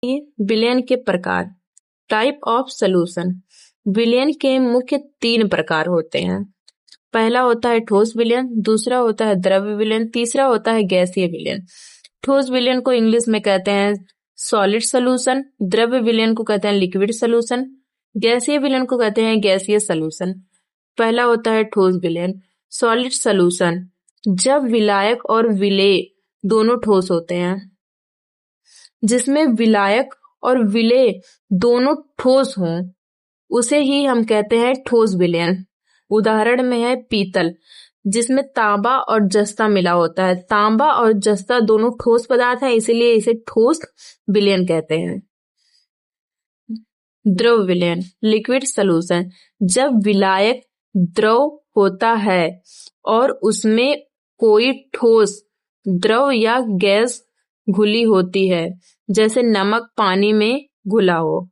विलयन के प्रकार। Type of solution. विलयन के मुख्य 3 प्रकार होते हैं। पहला होता है ठोस विलयन, दूसरा होता है द्रव्य विलयन, तीसरा होता है गैसीय विलयन। ठोस विलयन को इंग्लिश में कहते हैं सॉलिड सॉल्यूशन, द्रव्य विलयन को कहते हैं लिक्विड सॉल्यूशन, गैसीय विलयन को कहते हैं गैसीय सॉल्यूशन। पहला होता है ठोस विलयन। सॉलिड सॉल्यूशन, जब विलायक और विलेय दोनों ठोस होते हैं, जिसमें विलायक और विलेय दोनों ठोस हों, उसे ही हम कहते हैं ठोस विलयन। उदाहरण में है पीतल, जिसमें तांबा और जस्ता मिला होता है। तांबा और जस्ता दोनों ठोस पदार्थ है, इसीलिए इसे ठोस विलयन कहते हैं। द्रव विलयन, लिक्विड सॉल्यूशन, जब विलायक द्रव होता है और उसमें कोई ठोस द्रव या गैस घुली होती है, जैसे नमक पानी में घुला हो,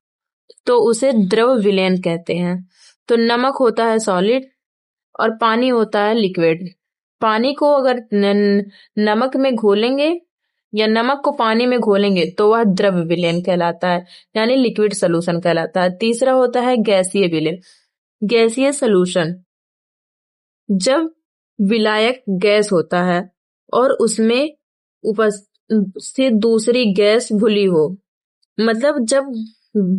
तो उसे द्रव विलयन कहते हैं। तो नमक होता है सॉलिड और पानी होता है लिक्विड। पानी को अगर नमक में घोलेंगे या नमक को पानी में घोलेंगे तो वह द्रव विलयन कहलाता है, यानी लिक्विड सॉल्यूशन कहलाता है। तीसरा होता है गैसीय विलयन। गैसीय सॉल्यूशन, जब विलायक गैस होता है और उसमें उपस्थित दूसरी गैस घुली हो, मतलब जब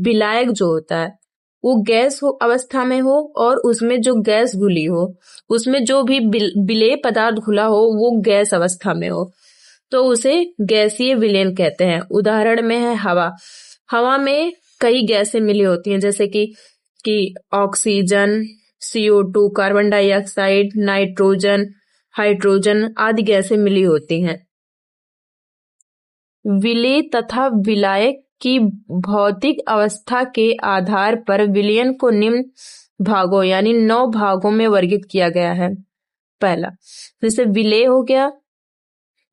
विलायक जो होता है वो गैस अवस्था में हो और उसमें जो गैस घुली हो, उसमें जो भी विलेय पदार्थ घुला हो वो गैस अवस्था में हो, तो उसे गैसीय विलयन कहते हैं। उदाहरण में है हवा। हवा में कई गैसें मिली होती हैं, जैसे कि oxygen, CO2, carbon dioxide, nitrogen, hydrogen आदि गैसें मिली होती हैं। विलेय तथा विलायक की भौतिक अवस्था के आधार पर विलयन को निम्न भागों यानी 9 भागों में वर्गीकृत किया गया है। पहला, जैसे विलेय हो गया,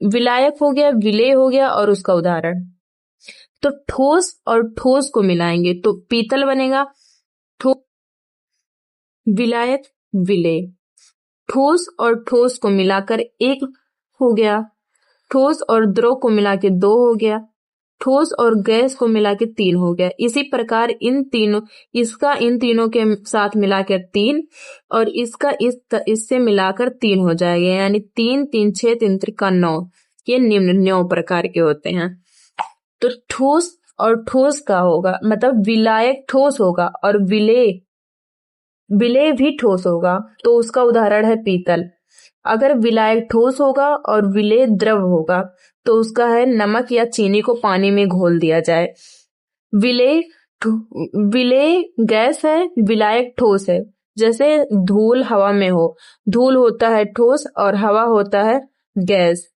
विलायक हो गया, विलेय हो गया और उसका उदाहरण। तो ठोस और ठोस को मिलाएंगे तो पीतल बनेगा। विलायक, विलेय। ठोस और ठोस को मिलाकर 1 हो गया। ठोस और द्रव को मिला के 2 हो गया। ठोस और गैस को मिला के 3 हो गया। इसी प्रकार इन तीनों के साथ मिलाकर 3 और इससे मिलाकर 3 हो जाएगा, यानी 3 3 6 3 त्रिका 9। ये निम्न 9 प्रकार के होते हैं। तो ठोस और ठोस का होगा, मतलब विलायक ठोस होगा और विलेय भी ठोस होगा, तो उसका उदाहरण है पीतल। अगर विलायक ठोस होगा और विलेय द्रव होगा तो उसका है नमक या चीनी को पानी में घोल दिया जाए। विलेय गैस है, विलायक ठोस है। जैसे धूल हवा में हो, धूल होता है ठोस और हवा होता है गैस।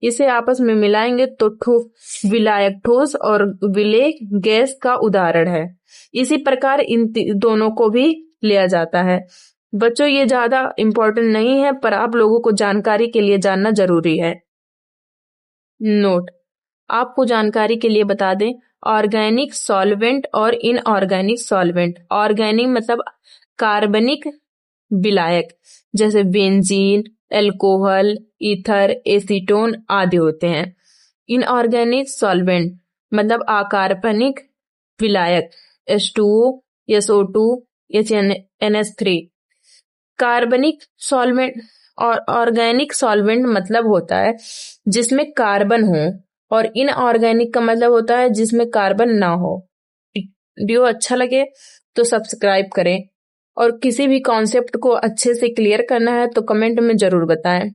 इसे आपस में मिलाएंगे तो विलायक ठोस और विलेय गैस का उदाहरण है। इसी प्रकार इन दोनों को भी लिया जाता है। बच्चों, ये ज्यादा इम्पोर्टेंट नहीं है, पर आप लोगों को जानकारी के लिए जानना जरूरी है। नोट, आपको जानकारी के लिए बता दें, ऑर्गेनिक सॉल्वेंट और इनऑर्गेनिक सॉल्वेंट। ऑर्गेनिक मतलब कार्बनिक विलायक, जैसे बेंजीन, अल्कोहल, ईथर, एसीटोन आदि होते हैं। इनऑर्गेनिक सॉल्वेंट मतलब अकार्बनिक विलायक, H2O, SO2, NH3। कार्बनिक सॉल्वेंट और ऑर्गेनिक सॉल्वेंट मतलब होता है जिसमें कार्बन हो, और इनऑर्गेनिक का मतलब होता है जिसमें कार्बन ना हो। वीडियो अच्छा लगे तो सब्सक्राइब करें, और किसी भी कॉन्सेप्ट को अच्छे से क्लियर करना है तो कमेंट में जरूर बताएं।